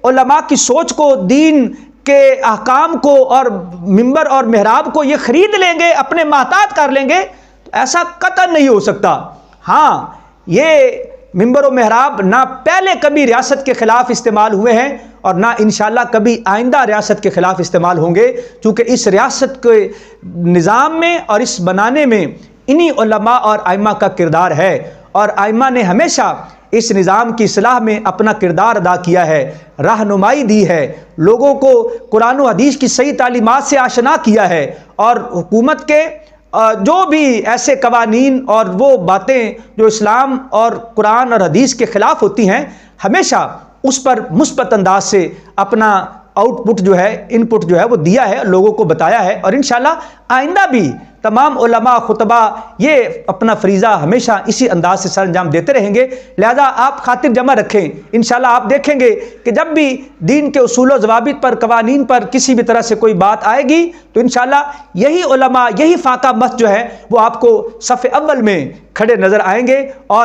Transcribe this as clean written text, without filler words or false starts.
علماء کی سوچ کو، دین کے احکام کو اور ممبر اور محراب کو یہ خرید لیں گے، اپنے محتاط کر لیں گے، ایسا قطعاً نہیں ہو سکتا۔ ہاں، یہ ممبر و محراب نہ پہلے کبھی ریاست کے خلاف استعمال ہوئے ہیں اور نہ انشاءاللہ کبھی آئندہ ریاست کے خلاف استعمال ہوں گے، چونکہ اس ریاست کے نظام میں اور اس بنانے میں انہی علماء اور ائمہ کا کردار ہے، اور ائمہ نے ہمیشہ اس نظام کی اصلاح میں اپنا کردار ادا کیا ہے، رہنمائی دی ہے، لوگوں کو قرآن و حدیث کی صحیح تعلیمات سے آشنا کیا ہے، اور حکومت کے جو بھی ایسے قوانین اور وہ باتیں جو اسلام اور قرآن اور حدیث کے خلاف ہوتی ہیں، ہمیشہ اس پر مثبت انداز سے اپنا آؤٹ پٹ جو ہے، ان پٹ جو ہے وہ دیا ہے، لوگوں کو بتایا ہے، اور انشاءاللہ آئندہ بھی تمام علماء خطبہ یہ اپنا فریضہ ہمیشہ اسی انداز سے سر انجام دیتے رہیں گے۔ لہذا آپ خاطر جمع رکھیں، انشاءاللہ آپ دیکھیں گے کہ جب بھی دین کے اصول و ضوابط پر، قوانین پر کسی بھی طرح سے کوئی بات آئے گی تو انشاءاللہ یہی علماء، یہی فاقہ مست جو ہے وہ آپ کو صف اول میں کھڑے نظر آئیں گے، اور